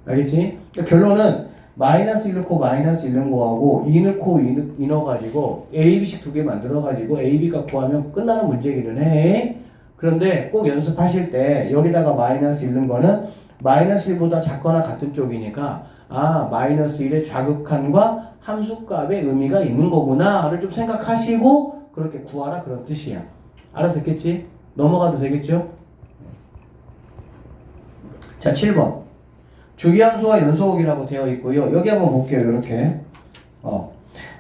알겠지? 그러니까 결론은 마이너스 1 넣고 마이너스 1 넣은 거하고 2 넣고 2 넣어가지고 A, B씩 두 개 만들어가지고 A, B 값 구하면 끝나는 문제기는 해. 그런데 꼭 연습하실 때 여기다가 마이너스 있는 거는 마이너스 1보다 작거나 같은 쪽이니까 마이너스 1의 좌극한과 함수값의 의미가 있는 거구나를 좀 생각하시고 그렇게 구하라 그런 뜻이야. 알아듣겠지? 넘어가도 되겠죠? 자, 7번. 주기함수와 연소극이라고 되어 있고요. 여기 한번 볼게요. 이렇게.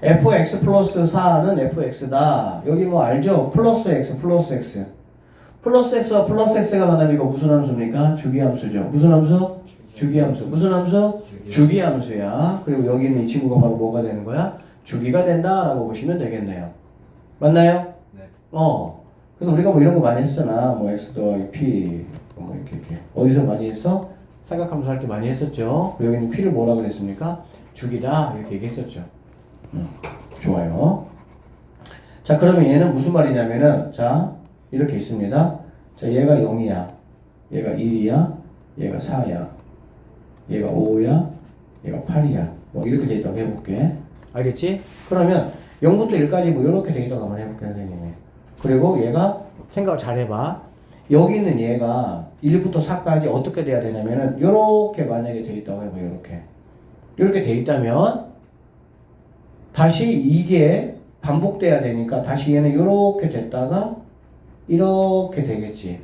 fx 플러스 4는 fx다. 여기 뭐 알죠? 플러스 x 플러스 x. 플러스 x와 플러스 x가 만나면 이거 무슨 함수입니까? 주기함수죠. 무슨 함수? 주기함수. 무슨 함수? 주기함수야. 그리고 여기 있는 이 친구가 바로 뭐가 되는 거야? 주기가 된다라고 보시면 되겠네요. 맞나요? 네. 그래서 우리가 뭐 이런 거 많이 했잖아. 뭐 x 더하기 p 뭐 이렇게. 어디서 많이 했어? 삼각함수 할 때 많이 했었죠. 그리고 여기는 p를 뭐라 그랬습니까? 주기다 이렇게 얘기했었죠. 좋아요. 자, 그러면 얘는 무슨 말이냐면은 자 이렇게 있습니다. 자, 얘가 0이야. 얘가 1이야. 얘가 4야. 얘가 5야. 얘가 8이야. 뭐 이렇게 돼 있다고 해볼게. 알겠지? 그러면 0부터 1까지 뭐 이렇게 돼 있다고 한번 해볼게, 선생님이. 그리고 얘가 생각을 잘 해봐. 여기 있는 얘가 1부터 4까지 어떻게 돼야 되냐면은 요렇게 만약에 돼 있다고 해봐. 요렇게 돼 있다면 다시 이게 반복돼야 되니까 다시 얘는 요렇게 됐다가 이렇게 되겠지.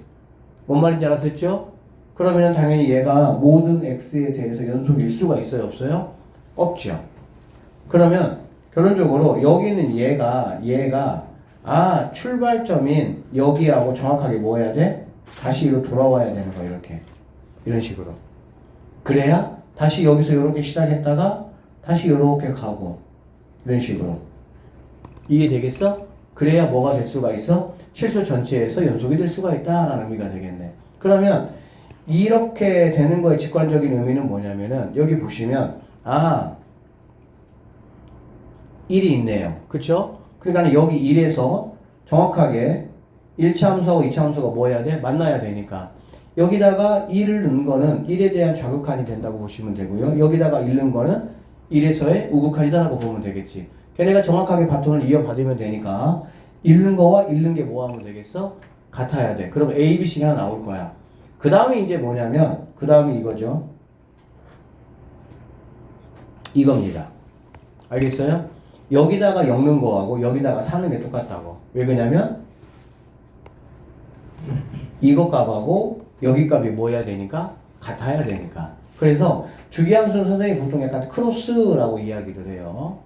뭔 말인지 알아듣죠? 그러면 당연히 얘가 모든 x에 대해서 연속일 수가 있어요? 없어요? 없죠. 그러면 결론적으로 여기 있는 얘가 출발점인 여기하고 정확하게 뭐 해야 돼? 다시 이리로 돌아와야 되는 거야. 이렇게. 이런 식으로. 그래야 다시 여기서 이렇게 시작했다가 다시 이렇게 가고 이런 식으로. 이해되겠어? 그래야 뭐가 될 수가 있어? 실수 전체에서 연속이 될 수가 있다라는 의미가 되겠네. 그러면 이렇게 되는 거의 직관적인 의미는 뭐냐면은 여기 보시면 1이 있네요. 그쵸? 그러니까 여기 1에서 정확하게 1차 함수하고 2차 함수가 뭐 해야 돼? 만나야 되니까 여기다가 1을 넣은 거는 1에 대한 좌극한이 된다고 보시면 되고요. 여기다가 1 넣은 거는 1에서의 우극한이다라고 보면 되겠지. 걔네가 정확하게 바톤을 이어받으면 되니까 1 넣은 거와 1 넣은 게 뭐 하면 되겠어? 같아야 돼. 그럼 A, B, C가 나올 거야. 그 다음에 이제 뭐냐면 그 다음에 이거죠. 이겁니다. 알겠어요? 여기다가 0 넣은 거하고 여기다가 4 넣은 게 똑같다고. 왜 그러냐면 이거 값하고 여기 값이 뭐 해야 되니까? 같아야 되니까. 그래서 주기함수는 선생님이 보통 약간 크로스라고 이야기를 해요.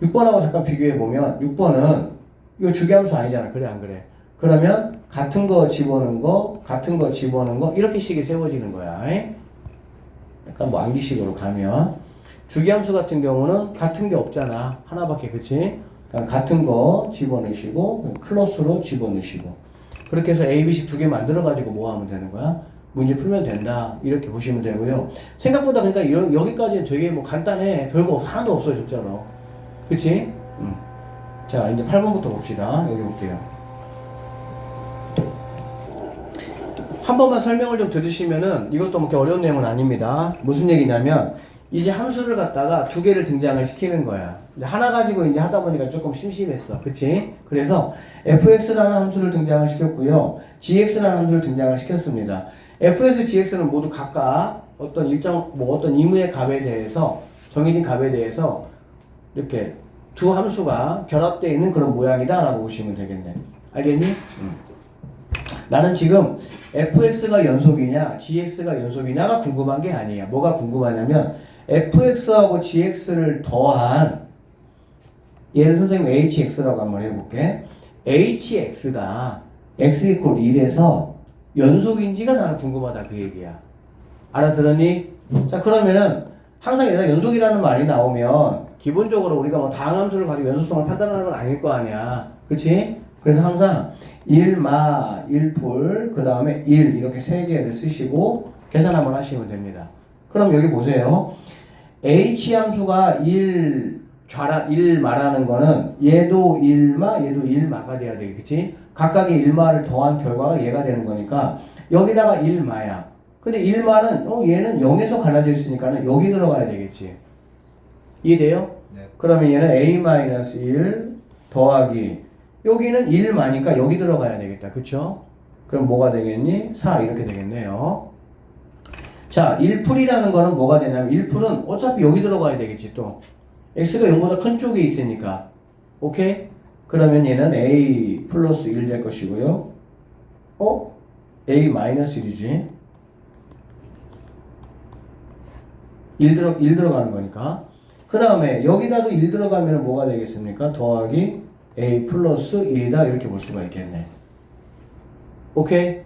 6번하고 잠깐 비교해보면 6번은 이거 주기함수 아니잖아. 그래 안 그래? 그러면 같은 거 집어넣은 거 같은 거 집어넣은 거 이렇게 식이 세워지는 거야. 약간 뭐 암기식으로 가면 주기함수 같은 경우는 같은 게 없잖아. 하나밖에. 그치? 그러니까 같은 거 집어넣으시고 클로스로 집어넣으시고 그렇게 해서 A, B식 두 개 만들어가지고 뭐 하면 되는 거야? 문제 풀면 된다. 이렇게 보시면 되고요. 생각보다 그러니까 여기까지는 되게 뭐 간단해. 별거 하나도 없어요. 진짜로. 그치? 자, 이제 8번부터 봅시다. 여기 볼게요. 한 번만 설명을 좀 들으시면은 이것도 뭐 이렇게 어려운 내용은 아닙니다. 무슨 얘기냐면 이제 함수를 갖다가 두 개를 등장을 시키는 거야. 하나 가지고 이제 하다 보니까 조금 심심했어. 그치? 그래서 fx라는 함수를 등장을 시켰고요. gx라는 함수를 등장을 시켰습니다. fx, gx는 모두 각각 어떤 어떤 임의의 값에 대해서, 정해진 값에 대해서 이렇게 두 함수가 결합되어 있는 그런 모양이다 라고 보시면 되겠네. 알겠니? 나는 지금 fx가 연속이냐, gx가 연속이냐가 궁금한 게 아니야. 뭐가 궁금하냐면 fx하고 gx를 더한 얘를 선생님 hx라고 한번 해볼게. hx가 x = 1에서 연속인지가 나는 궁금하다 그 얘기야. 알아들었니? 자, 그러면은 항상 얘가 연속이라는 말이 나오면 기본적으로 우리가 뭐 다항함수를 가지고 연속성을 판단하는 건 아닐 거 아니야. 그치? 그래서 항상 1마, 1풀, 그 다음에 1 이렇게 세 개를 쓰시고 계산 한번 하시면 됩니다. 그럼 여기 보세요. h함수가 1 말하는 거는 얘도 1마, 얘도 1마가 돼야 되겠지. 그치? 각각의 1마를 더한 결과가 얘가 되는 거니까 여기다가 1마야. 근데 1마는 얘는 0에서 갈라져 있으니까 여기 들어가야 되겠지. 이해돼요? 네. 그러면 얘는 a-1 더하기 여기는 1마니까 여기 들어가야 되겠다. 그쵸? 그럼 뭐가 되겠니? 4 이렇게 되겠네요. 자, 1풀이라는 거는 뭐가 되냐면 1풀은 어차피 여기 들어가야 되겠지 또. x가 0보다 큰 쪽에 있으니까. 오케이? 그러면 얘는 a 플러스 1 될 것이고요. a 마이너스 1이지. 1 들어가는 거니까. 그 다음에 여기다도 1 들어가면 뭐가 되겠습니까? 더하기 a 플러스 1이다 이렇게 볼 수가 있겠네. 오케이?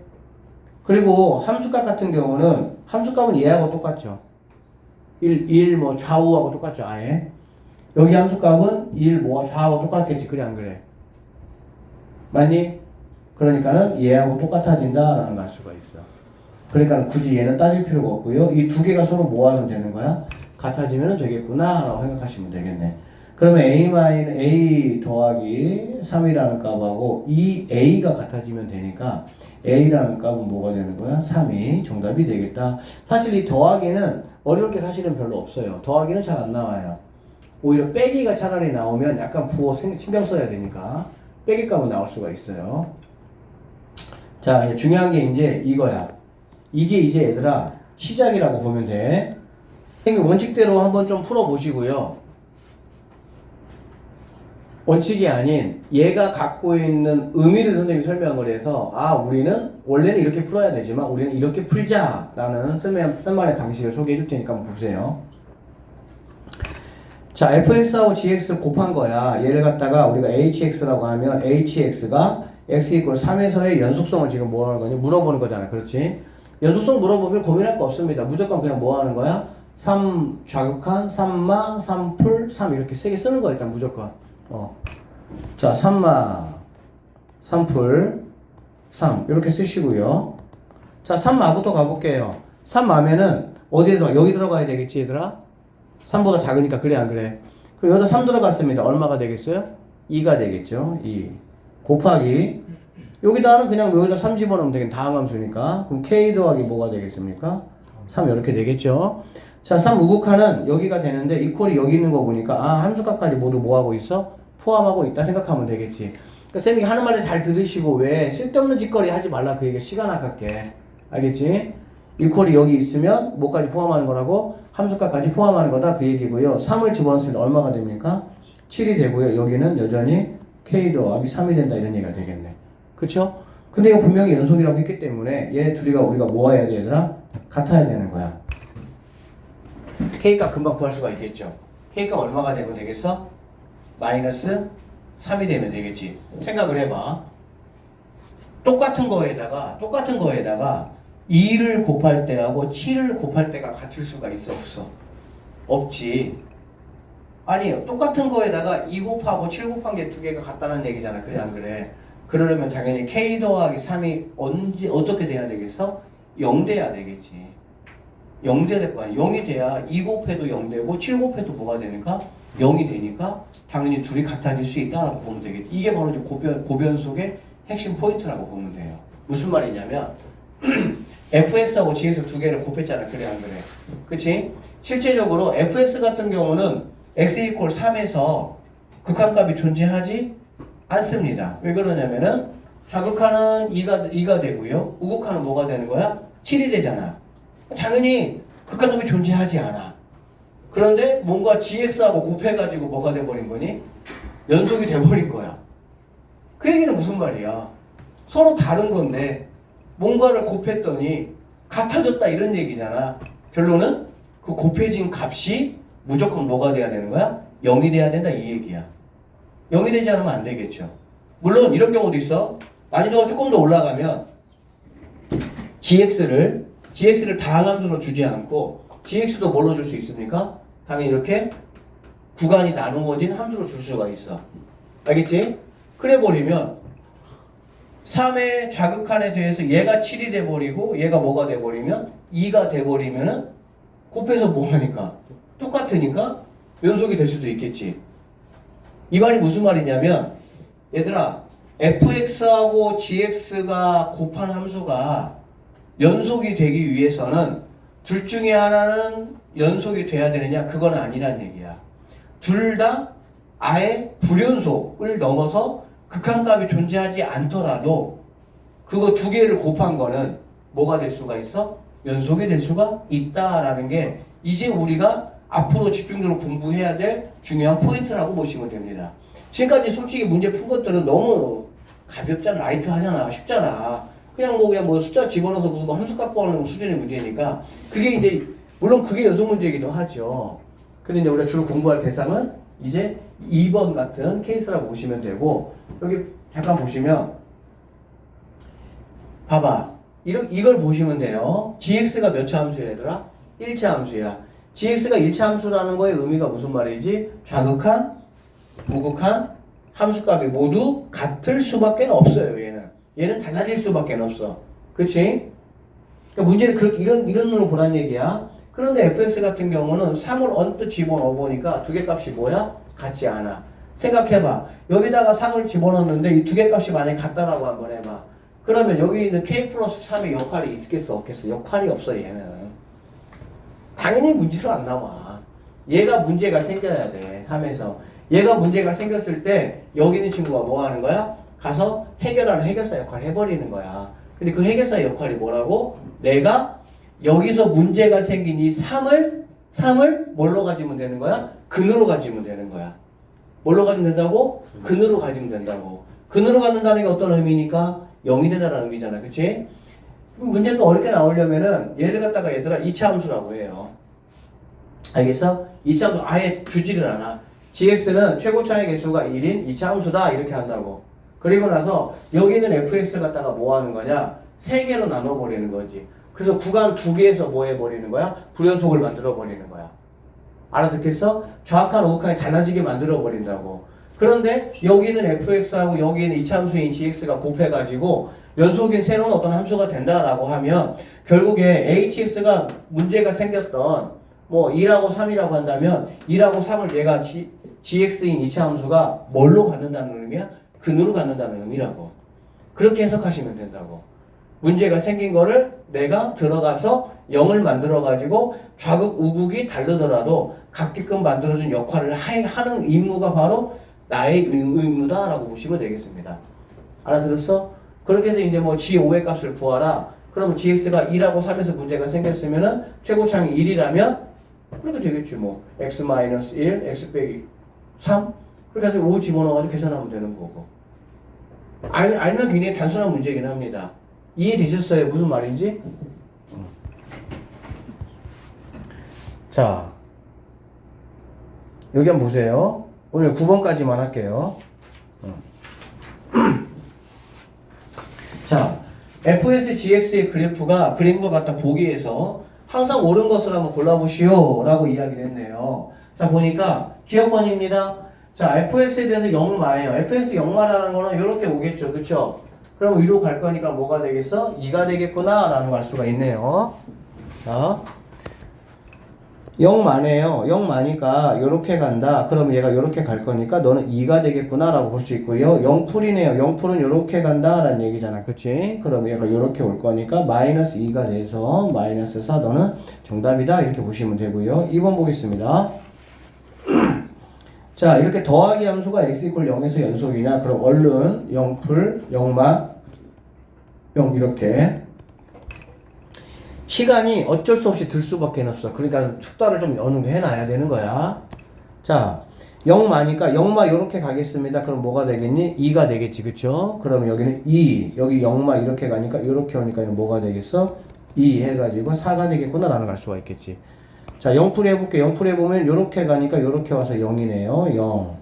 그리고 함수값 같은 경우는 함수값은 얘하고 똑같죠. 1 뭐 좌우하고 똑같죠. 아예. 여기 함수값은 1 뭐와 좌우하고 똑같겠지. 그래 안 그래? 맞니? 그러니까는 얘하고 똑같아진다라는 걸 알 수가 있어. 그러니까 굳이 얘는 따질 필요가 없고요. 이 두 개가 서로 뭐 하면 되는 거야? 같아지면 되겠구나 라고 생각하시면 되겠네. 그러면 a 더하기 3이라는 값하고 이 a가 같아지면 되니까 a라는 값은 뭐가 되는 거야? 3이 정답이 되겠다. 사실 이 더하기는 어려울 게 사실은 별로 없어요. 더하기는 잘 안 나와요. 오히려 빼기가 차라리 나오면 약간 부호 신경 써야 되니까 빼기 값은 나올 수가 있어요. 자, 중요한 게 이제 이거야. 이게 이제 얘들아 시작이라고 보면 돼. 원칙대로 한번 좀 풀어보시고요. 원칙이 아닌 얘가 갖고 있는 의미를 선생님이 설명을 해서 우리는 원래는 이렇게 풀어야 되지만 우리는 이렇게 풀자라는 쓸만한 방식을 소개해 줄 테니까 한번 보세요. 자, fx하고 gx 곱한 거야. 얘를 갖다가 우리가 hx라고 하면 hx가 x 이퀄 3에서의 연속성을 지금 뭐 하는 거냐? 물어보는 거잖아. 그렇지? 연속성 물어보면 고민할 거 없습니다. 무조건 그냥 뭐 하는 거야? 3 좌극한, 3마, 3풀, 3 이렇게 세 개 쓰는 거야. 일단 무조건. 자, 3마, 3풀, 3 이렇게 쓰시고요. 자, 3마부터 가볼게요. 3마면은 어디에 들어가? 여기 들어가야 되겠지 얘들아? 3보다 작으니까 그래 안 그래? 그리고 여기다 3 들어갔습니다. 얼마가 되겠어요? 2가 되겠죠. 2 곱하기 여기다는 그냥 여기다 3 집어넣으면 되겠네. 다항함수니까. 그럼 k 더하기 뭐가 되겠습니까? 3 이렇게 되겠죠. 자, 3 우극하는 여기가 되는데 이퀄이 여기 있는 거 보니까 함수값까지 모두 뭐 하고 있어? 포함하고 있다 생각하면 되겠지. 그러니까 쌤이 하는 말을 잘 들으시고 왜 쓸데없는 짓거리 하지 말라 그 얘기가 시간 아깝게. 알겠지? 이퀄이 여기 있으면 뭐까지 포함하는 거라고? 함수값까지 포함하는 거다 그 얘기고요. 3을 집어넣었을 때 얼마가 됩니까? 7이 되고요. 여기는 여전히 k 더하기 3이 된다 이런 얘기가 되겠네. 그쵸? 근데 이거 분명히 연속이라고 했기 때문에 얘네 둘이가 우리가 뭐 해야 돼 얘들아? 같아야 되는 거야. k값 금방 구할 수가 있겠죠. k값 얼마가 되면 되겠어? 마이너스 3이 되면 되겠지. 생각을 해봐. 똑같은 거에다가 2를 곱할 때하고 7을 곱할 때가 같을 수가 있어 없어? 없지. 아니 똑같은 거에다가 2 곱하고 7 곱한 게 두 개가 같다는 얘기잖아. 그래 안 그래? 그러려면 당연히 k 더하기 3이 어떻게 돼야 되겠어? 0 돼야 되겠지. 0 돼야 될 거 아니야. 0이 돼야 2 곱해도 0 되고 7 곱해도 뭐가 되니까? 0이 되니까 당연히 둘이 같아질 수 있다라고 보면 되겠지. 이게 바로 이제 고변속의 핵심 포인트라고 보면 돼요. 무슨 말이냐면 fx하고 gx 두 개를 곱했잖아. 그래 안 그래? 그치? 실제적으로 fx 같은 경우는 x 이퀄 3에서 극한값이 존재하지 않습니다. 왜 그러냐면은 좌극하는 2가 되고요. 우극하는 뭐가 되는 거야? 7이 되잖아. 당연히 극한값이 존재하지 않아. 그런데 뭔가 gx하고 곱해가지고 뭐가 돼버린 거니? 연속이 돼버린 거야. 그 얘기는 무슨 말이야? 서로 다른 건데 뭔가를 곱했더니 같아졌다 이런 얘기잖아. 결론은 그 곱해진 값이 무조건 뭐가 돼야 되는 거야? 0이 돼야 된다 이 얘기야. 0이 되지 않으면 안 되겠죠. 물론 이런 경우도 있어. 난이도가 조금 더 올라가면 gx를 다항함수로 주지 않고 gx도 뭘로 줄 수 있습니까? 당연히 이렇게 구간이 나누어진 함수로 줄 수가 있어. 알겠지? 그래 버리면 3의 좌극한에 대해서 얘가 7이 돼버리고 얘가 뭐가 돼버리면 2가 돼버리면은 곱해서 뭐 하니까 똑같으니까 연속이 될 수도 있겠지. 이 말이 무슨 말이냐면 얘들아 fx하고 gx가 곱한 함수가 연속이 되기 위해서는 둘 중에 하나는 연속이 돼야 되느냐? 그건 아니란 얘기야. 둘 다 아예 불연속을 넘어서 극한값이 존재하지 않더라도 그거 두 개를 곱한 거는 뭐가 될 수가 있어? 연속이 될 수가 있다라는 게 이제 우리가 앞으로 집중적으로 공부해야 될 중요한 포인트라고 보시면 됩니다. 지금까지 솔직히 문제 푼 것들은 너무 가볍잖아, 라이트하잖아, 쉽잖아. 그냥 뭐 숫자 집어넣어서 무슨 뭐 함수 갖고 하는 수준의 문제니까 그게 이제 물론 그게 연속 문제이기도 하죠. 근데 이제 우리가 주로 공부할 대상은 이제 2번 같은 케이스라고 보시면 되고 여기 잠깐 보시면 봐봐. 이걸 보시면 돼요. gx가 몇 차 함수야 얘들아? 1차 함수야. gx가 1차 함수라는 거의 의미가 무슨 말이지? 좌극한, 우극한 함수값이 모두 같을 수밖에 없어요. 얘는 달라질 수밖에 없어. 그치? 그러니까 문제는 그렇게 이런 눈으로 보란 얘기야. 그런데 fx 같은 경우는 3을 언뜻 집어넣어 보니까 두 개 값이 뭐야? 같지 않아. 생각해봐. 여기다가 3을 집어넣는데 이 두 개 값이 만약에 같다라고 한번 해봐. 그러면 여기 있는 k 플러스 3의 역할이 있겠어 없겠어? 역할이 없어 얘는. 당연히 문제로 안 나와. 얘가 문제가 생겨야 돼. 3에서. 얘가 문제가 생겼을 때 여기 있는 친구가 뭐 하는 거야? 가서 해결하는 해결사 역할을 해버리는 거야. 근데 그 해결사 역할이 뭐라고? 내가 여기서 문제가 생긴 이 3을 뭘로 가지면 되는 거야? 근으로 가지면 되는 거야. 뭘로 가지면 된다고? 근으로 가지면 된다고. 근으로 갖는다는 게 어떤 의미니까? 0이 된다는 의미잖아. 그치? 문제도 어렵게 나오려면은 얘를 갖다가 얘들아 2차 함수라고 해요. 알겠어? 2차 함수 아예 주지를 않아. gx는 최고차의 개수가 1인 2차 함수다 이렇게 한다고. 그리고 나서 여기는 fx 갖다가 뭐 하는 거냐? 3개로 나눠버리는 거지. 그래서 구간 2개에서 뭐 해버리는 거야? 불연속을 만들어버리는 거야. 알아듣겠어? 정확한 우극한이 달라지게 만들어버린다고. 그런데 여기는 fx하고 여기는 2차 함수인 gx가 곱해가지고 연속인 새로운 어떤 함수가 된다라고 하면 결국에 hx가 문제가 생겼던 뭐 2라고 3이라고 한다면 2라고 3을 얘가 gx인 2차 함수가 뭘로 갖는다는 의미야? 근으로 갖는다는 의미라고. 그렇게 해석하시면 된다고. 문제가 생긴 거를 내가 들어가서 0을 만들어가지고 좌극, 우극이 다르더라도 같게끔 만들어준 역할을 하는 임무가 바로 나의 의무다라고 보시면 되겠습니다. 알아들었어? 그렇게 해서 이제 뭐 g5의 값을 구하라. 그러면 gx가 2라고 3에서 문제가 생겼으면은 최고차항이 1이라면 그렇게 되겠지 뭐. x-1, x 빼기 3 그렇게 해서 5 집어넣어가지고 계산하면 되는 거고. 알면 굉장히 단순한 문제이긴 합니다. 이해되셨어요? 무슨 말인지? 자, 여기 한번 보세요. 오늘 9번까지만 할게요. 자, fs-gx의 그래프가 그린 것 같다 보기에서 항상 옳은 것을 한번 골라보시오 라고 이야기를 했네요. 자, 보니까 기억번입니다. 자, fx에 대해서 0마예요. fx 0마라는 거는 이렇게 오겠죠. 그쵸? 그럼 위로 갈 거니까 뭐가 되겠어? 2가 되겠구나 라는 걸 알 수가 있네요. 자, 0마네요. 0마니까 이렇게 간다. 그럼 얘가 이렇게 갈 거니까 너는 2가 되겠구나 라고 볼 수 있고요. 0풀이네요. 0풀은 이렇게 간다 라는 얘기잖아. 그치? 그럼 얘가 이렇게 올 거니까 마이너스 2가 돼서 마이너스 4 너는 정답이다 이렇게 보시면 되고요. 2번 보겠습니다. 자, 이렇게 더하기 함수가 x = 0에서 연속이냐? 그럼 얼른 0풀, 0마, 0 이렇게 시간이 어쩔 수 없이 들 수밖에 없어. 그러니까 축다를 좀 어느 정도 해놔야 되는 거야. 자, 0마니까 0마 이렇게 가겠습니다. 그럼 뭐가 되겠니? 2가 되겠지. 그쵸? 그러면 여기는 2, 여기 0마 이렇게 가니까 이렇게 오니까 뭐가 되겠어? 2 해가지고 4가 되겠구나 라는 걸 알 수가 있겠지. 자, 0풀이 해볼게. 0풀이 해보면 이렇게 가니까 이렇게 와서 0이네요. 0.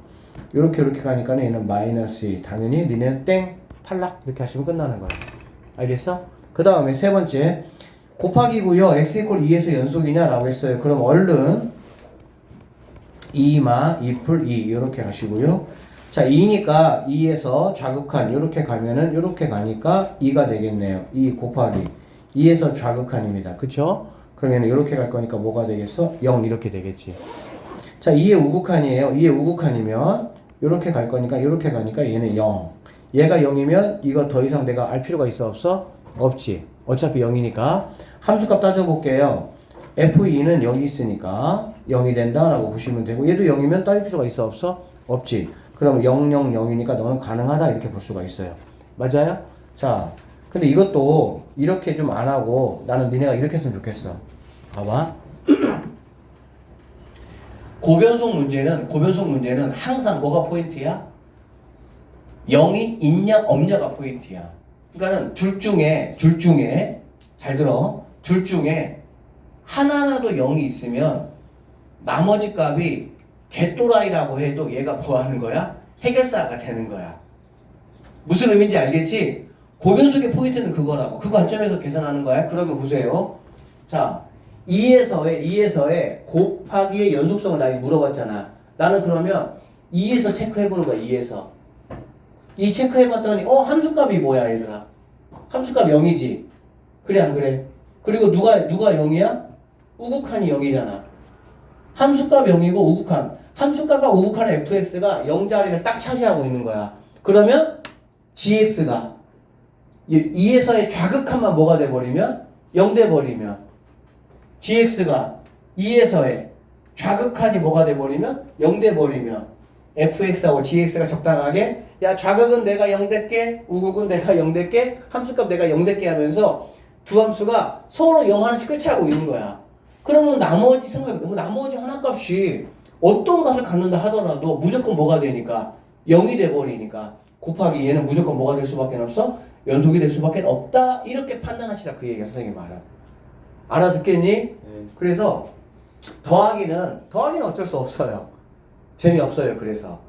이렇게 가니까 얘는 마이너스 2. 당연히 니네는 땡, 탈락 이렇게 하시면 끝나는 거야. 알겠어? 그 다음에 세 번째 곱하기고요. x = 2에서 연속이냐 라고 했어요. 그럼 얼른 2마 2풀 2 이렇게 가시고요. 자, 2니까 2에서 좌극한 이렇게 가면은 이렇게 가니까 2가 되겠네요. 2 곱하기 2에서 좌극한입니다. 그쵸? 그러면 이렇게 갈 거니까 뭐가 되겠어? 0 이렇게 되겠지. 자, 2의 우극한이에요. 2의 우극한이면 이렇게 갈 거니까 이렇게 가니까 얘는 0. 얘가 0이면 이거 더 이상 내가 알 필요가 있어 없어? 없지. 어차피 0이니까 함수값 따져볼게요. f2는 여기 있으니까 0이 된다라고 보시면 되고 얘도 0이면 따질 필요가 있어 없어? 없지. 그럼 0, 0, 0이니까 너는 가능하다 이렇게 볼 수가 있어요. 맞아요? 자, 근데 이것도 이렇게 좀 안 하고 나는 니네가 이렇게 했으면 좋겠어. 봐봐. 고변속 문제는 항상 뭐가 포인트야? 0이 있냐 없냐가 포인트야. 그러니까는 둘 중에 잘 들어. 둘 중에 하나라도 0이 있으면 나머지 값이 개또라이라고 해도 얘가 뭐 하는 거야? 해결사가 되는 거야. 무슨 의미인지 알겠지? 고변속의 포인트는 그거라고. 그 관점에서 계산하는 거야. 그러면 보세요. 자, 2에서의 곱하기의 연속성을 나에게 물어봤잖아. 나는 그러면 2에서 체크해보는 거야. 2에서. 이 체크해봤더니 함수값이 뭐야 얘들아? 함수값 0이지. 그래 안 그래? 그리고 누가 0이야? 우극한이 0이잖아. 함수값 0이고 우극한. 함수값과 우극한의 fx가 0자리를 딱 차지하고 있는 거야. 그러면 gx가 2에서의 좌극한만 뭐가 돼버리면 0 돼버리면 gx가 2에서의 좌극한이 뭐가 돼버리면 0 돼버리면 fx하고 gx가 적당하게 야 좌극은 내가 0 될게 우극은 내가 0 될게 함수값 내가 0 될게 하면서 두 함수가 서로 0 하나씩 끝이하고 있는 거야. 그러면 나머지 하나값이 어떤 값을 갖는다 하더라도 무조건 뭐가 되니까 0이 돼버리니까 곱하기 얘는 무조건 뭐가 될 수밖에 없어? 연속이 될 수밖에 없다. 이렇게 판단하시라 그 얘기야 선생님 말은. 알아듣겠니? 네. 그래서 더하기는 어쩔 수 없어요. 재미없어요. 그래서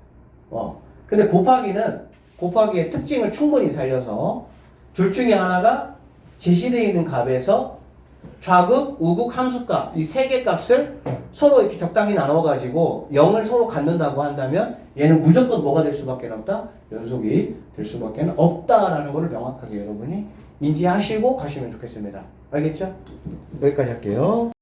근데 곱하기의 특징을 충분히 살려서 둘 중에 하나가 제시되어 있는 값에서 좌극, 우극, 함수값 이 세 개 값을 서로 이렇게 적당히 나눠가지고 0을 서로 갖는다고 한다면 얘는 무조건 뭐가 될 수밖에 없다? 연속이 될 수밖에 없다라는 것을 명확하게 여러분이 인지하시고 가시면 좋겠습니다. 알겠죠? 여기까지 할게요.